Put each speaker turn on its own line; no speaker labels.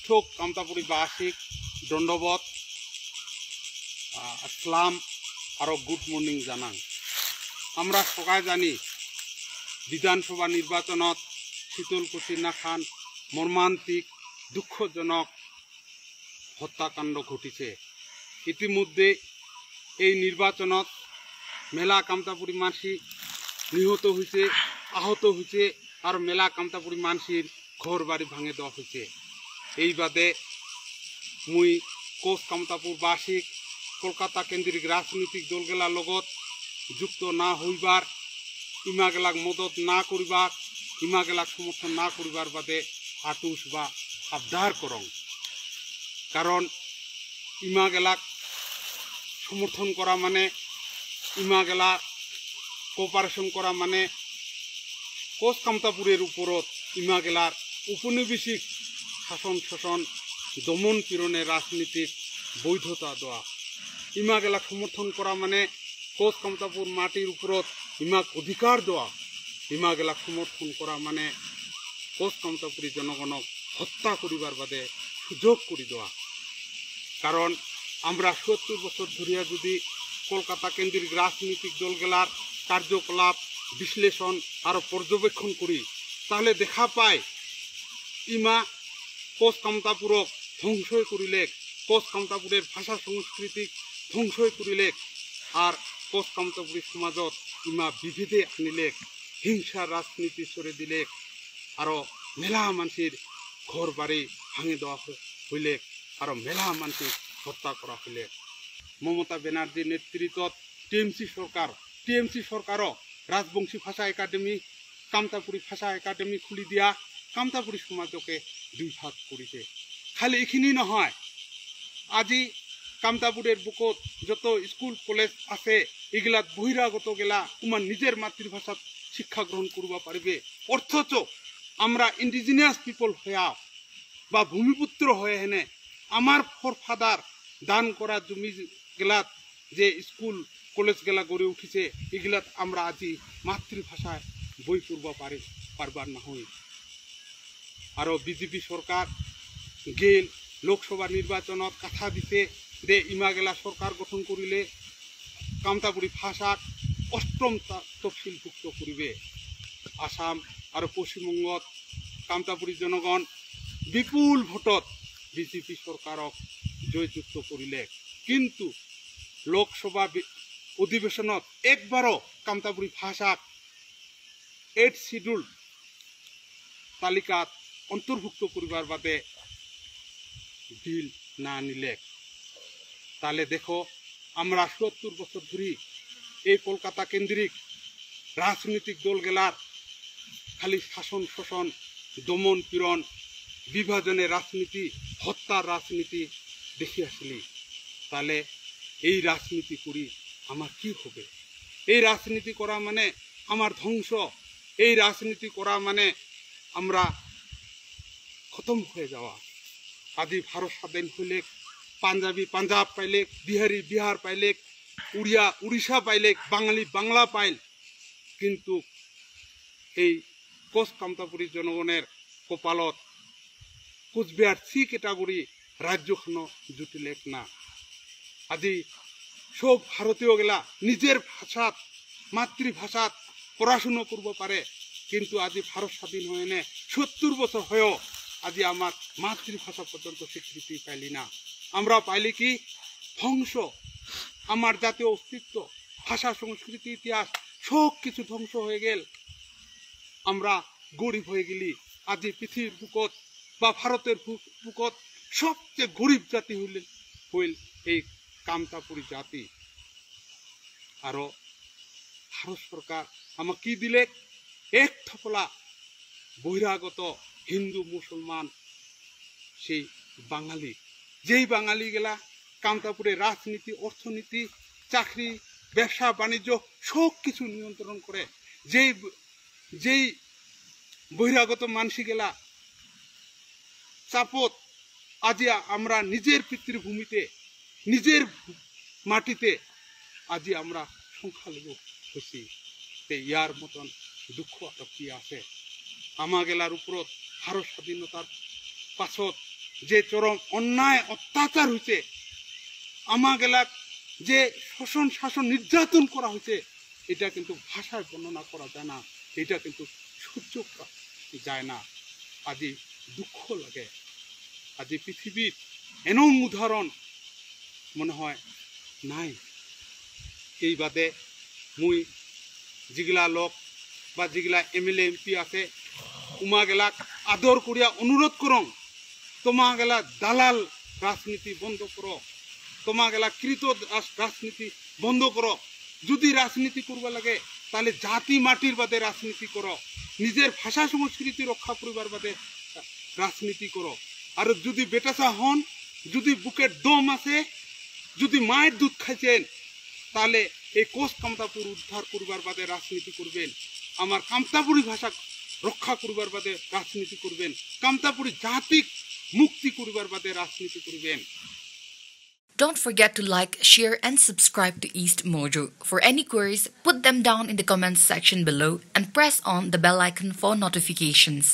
ঠোক Kamtapuri basic দণ্ডবত আসসালাম আর good morning জানাং। আমরা সবাই জানি বিধানসভা নির্বাচনত শীতলকুচির নাখান মর্মান্তিক দুঃখজনক হত্যাকাণ্ড ঘটিছে। ইতিমধ্যে এই নির্বাচনত মেলা কামতাপুরি মানসি নিহত হয়েছে, আহত হয়েছে, আর মেলা কামতাপুরি মানসির ঘর বাড়ি ভাঙে দেওয়া হয়েছে। এই বাদে মুই কোচ কামতাপুর বাসিক কলকাতা কেন্দ্রিক রাজনৈতিক দলগেলার লগত যুক্ত না হইবার, ইমাগেলাক মদত না করিবার, ইমাগেলাক সমর্থন না করিবার বাদে আটুস বা আবদার করং। কারণ ইমাগেলাক সমর্থন করা মানে, ইমাগেলা কোঅপারেশন করা মানে কোচ কামতাপুরের উপরত ইমাগেলার উপনিবেশিক শাসন শোষণ দমন পীড়নের রাজনীতির বৈধতা দেওয়া। ইমাগেলা সমর্থন করা মানে কোচ কামতাপুর মাটির উপরত ইমাক অধিকার দেওয়া। ইমাগেলা সমর্থন করা মানে কোচ কামতাপুরি জনগণক হত্যা করিবার বাদে সুযোগ করে দেওয়া। কারণ আমরা ৭০ বছর ধরিয়া যদি কলকাতা কেন্দ্রিক রাজনৈতিক দলগেলার কার্যকলাপ বিশ্লেষণ আর পর্যবেক্ষণ করি, তাহলে দেখা পায় ইমা কোচ কামতাপুরক ধ্বংসই করিলেক, কোচ কামতাপুরের ভাষা সংস্কৃতি ধ্বংসই করিলেক, আর কোচ কামতাপুরি সমাজত ইমা বিভেদে আনিলেক, হিংসার রাজনীতি সরে দিলেক, আরো মেলা মানুষের ঘর বাড়ি ভাঙে দেওয়া হইলেক, আরো মেলা মানুষের হত্যা করা হইলেক। মমতা ব্যানার্জির নেতৃত্বত টিএমসি সরকারও রাজবংশী ভাষা একাডেমি, কামতাপুরি ভাষা একাডেমি খুলি দিয়া কামতাপুরি সমাজকে দুই ভাগ করিছে। খালি এখিনি নহয়, আজি কামতাপুরের বুকত যত স্কুল কলেজ আছে এগুলাত বহিরাগত গেলা তোমার নিজের মাতৃভাষাত শিক্ষা গ্রহণ করবা পারবে। অথচ আমরা ইন্ডিজিনিয়াস পিপল হইয়া বা ভূমিপুত্র হয়ে হেনে আমার ফরফাদার দান করা জমি গেলাত যে স্কুল কলেজ গেলা গড়ে উঠিছে, এগুলাত আমরা আজি মাতৃভাষায় বই পড়বা পারবার না হই। আরো বিজেপি সরকার গেল লোকসভা নির্বাচনত কথা দিছে যে ইমাগেলা সরকার গঠন করিলে কামতাপুরি ভাষাক ৮ম তফসিলভুক্ত করিবে। আসাম আর পশ্চিমবঙ্গত কামতাপুরি জনগণ বিপুল ভোটত বিজেপি সরকারক জয়যুক্ত করিলে, কিন্তু লোকসভা অধিবেশনত একবারও কামতাপুরি ভাষাক 8 শিডিউল তালিকাত অন্তর্ভুক্ত করিবার বাদে বিল না নিলে। তাহলে দেখো, আমরা ৭০ বছর ধরে এই কলকাতা কেন্দ্রিক রাজনৈতিক দলগেলার খালি শাসন শোষণ দমন পীড়ন বিভাজনের রাজনীতি, হত্যার রাজনীতি দেখি আসলি। তাহলে এই রাজনীতি করি আমার কি হবে? এই রাজনীতি করা মানে আমার ধ্বংস, এই রাজনীতি করা মানে আমরা খতম হয়ে যাওয়া। আদি ভারত স্বাধীন হইলেক পাঞ্জাবি পাঞ্জাব পাইলেক, বিহারি বিহার পাইলেক, উড়িয়া উড়িষ্যা পাইলেক, বাঙালি বাংলা পাইল, কিন্তু এই কোচ কামতাপুরি জনগণের কপালত কোচবিহার সি ক্যাটাগরি রাজ্যখানো জুটিলেক না। আজি সব ভারতীয় গেলা নিজের ভাষাত মাতৃভাষাত পড়াশুনো করব পারে, কিন্তু আজি ভারত স্বাধীন হয়ে নে ৭০ বছর হয়েও আজি আমার মাতৃভাষা পর্যন্ত স্বীকৃতি পাইলি না। আমরা পাইলি কি? ধ্বংস। আমার জাতীয় অস্তিত্ব, ভাষা সংস্কৃতি ইতিহাস সব কিছু ধ্বংস হয়ে গেল। আমরা গরিব হয়ে গেলি। আজি পৃথিবীর বুকত বা ভারতের বুকত সবচেয়ে গরিব জাতি হইল এই কামতাপুরি জাতি। আরো ভারত সরকার আমাকে কি দিলে? এক থপলা বহিরাগত হিন্দু মুসলমান সেই বাঙালি, যেই বাঙালি গেলা কামতাপুরের রাজনীতি, অর্থনীতি, চাকরি, ব্যবসা বাণিজ্য সব কিছু নিয়ন্ত্রণ করে, যেই বহিরাগত মানসি গেলা চাপত আজি আমরা নিজের পিতৃভূমিতে নিজের মাটিতে আজি আমরা সংখ্যালঘু হয়েছি। ইয়ার মতন দুঃখ আর কি আছে? আমাগেলার উপরত ভারত স্বাধীনতার পাছত যে চরম অন্যায় অত্যাচার হয়েছে, আমার এলাক যে শোষণ শাসন নির্যাতন করা হয়েছে, এটা কিন্তু ভাষায় বর্ণনা করা যায় না, এটা কিন্তু সহ্য করা যায় না। আজি দুঃখ লাগে। আজি পৃথিবীর এনম উদাহরণ মনে হয় নাই। এই বাদে মুই যেগুলা লোক বা যেগুলা MLA MP আছে, উমা গেলাক আদর করিয়া অনুরোধ করং, তোমা গেলা দালাল রাজনীতি বন্ধ করো, তোমা গেলা কৃত রাজনীতি বন্ধ করো। যদি রাজনীতি করবা লাগে তাহলে জাতি মাটির বাদে রাজনীতি করো, নিজের ভাষা সংস্কৃতি রক্ষা করিবার বাদে রাজনীতি করো। আর যদি বেটাসা হন, যদি বুকের দম আছে, যদি মায়ের দুধ খাইছেন, তাহলে এই কোষ কামতাপুর উদ্ধার করবার বাদে রাজনীতি করবেন। আমার কামতাপুরি ভাষা রক্ষা করবার বাদে রাজনীতি করবেন। কামতাপুরি জাতিক মুক্তি করবার বাদে রাজনীতি করবেন।
Don't forget to like, share and subscribe to East Mojo. For any queries, put them down in the comments section below and press on the bell icon for notifications.